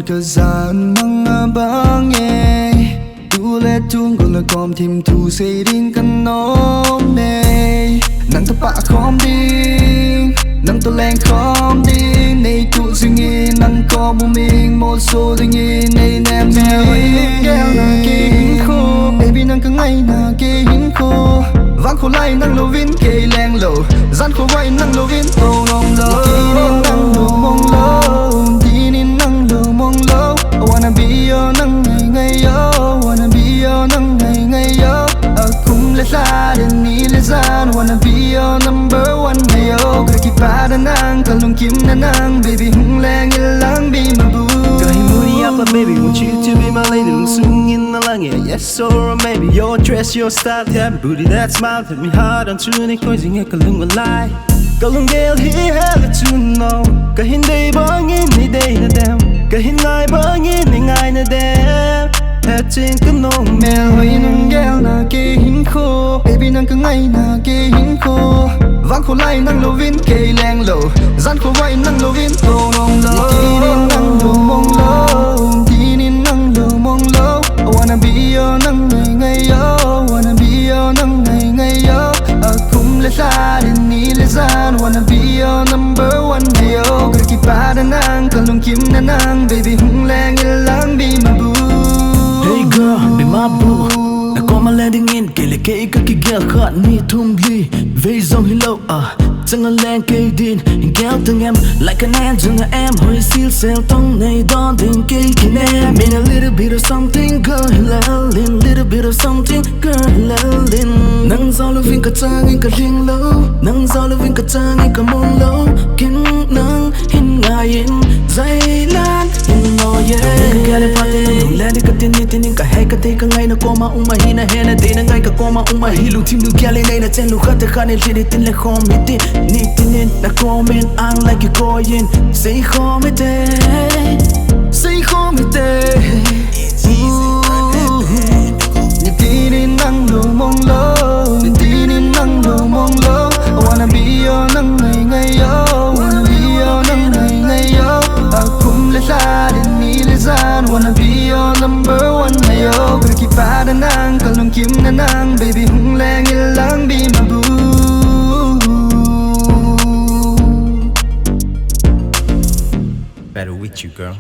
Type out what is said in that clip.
thời gian mang băng nghe tu lệ chung còn là còn thêm thu xây đến căn nóm này nắng ta bạ khom đi nắng ta lên khom đi này tụ suy nghĩ nắng có một mình một số suy nghĩ này ném mèo kéo là kê hình khô baby nắng cứ ngay là kê hình khô vang khô lại nắng lô vin kê leng lô gian khô quay nắng lô vin ô nong lô tí nên nắng lô mong lô tí nên nắng lô mong lô I wanna be your nắng ngày ngày yo wanna be your nắng ngày ngày yo cùng lệ xa đến ní lệ gian wanna be your number one ngày yo cái kỳ ba đàn ang cả lông kim đàn ang baby hung leng ilang be my boo Got him moody up, but baby, want you to be my lady. Lung sung in the lang, yeah, yes or maybe. Your dress, your style, yeah, booty that smile, hit me hard on tune, crazy, yeah, kalung lie. Kalung gale, he held it to know. Kahin day bang in the day na dem. Kahin ngai bang in the ngai na dem. Head chin can know mèo hơi nung gel na kê hình khô baby nang cứ ngay na kê hình khô vang khô lại nang lô vin kê leng lô gian khô quay nang lô vin ô nong lô tí nên nang lô mong lô tí nên nang lô mong lô I wanna be your nang ngày ngày yo wanna be your nang ngày ngày yo cùng lệ xa đến ní lệ gian wanna be your number one ngày yo cái kỳ ba đàn ang cả lông kim đàn ang baby hung leng ilang be my boo. Hey girl, be my boo. Na có mà landing in, kể lại kể các cái ghé khát ni thum ly. Về dòng hello, chẳng ngờ lên kê din. Hình kéo từng em, lại cái em dừng là em. Hồi xíu xèo tông này đón tình kê kì nè. Mean a little bit of something, girl, hello lin. Little bit of something, girl, hello lin. Nang gió lưu viên cả trang in cả riêng lâu. Nang gió lưu viên cả trang in cả mong lâu. Kinh nang hin ngài in, dây lan in no yeah. Kaya le pati nung lady ka tinitin ka hay ka tay ka ngay na koma umahina hena day na ngay ka koma umahilong team lu gyali nay na chen lu khata kanin tinitin le komiti nitinin na comment ang like you koyin say komite say komite nitinin nang lu mong lo nitinin nang lu mong lo I wanna be your nang ngày ngày yo wanna be your nang ngày ngày yo cùng lệ xa đến ní lệ gian wanna be your number one ngày yo cái kỳ ba đàn ang cả lông kim đàn ang baby hung leng ilang be my boo. Better with you, girl.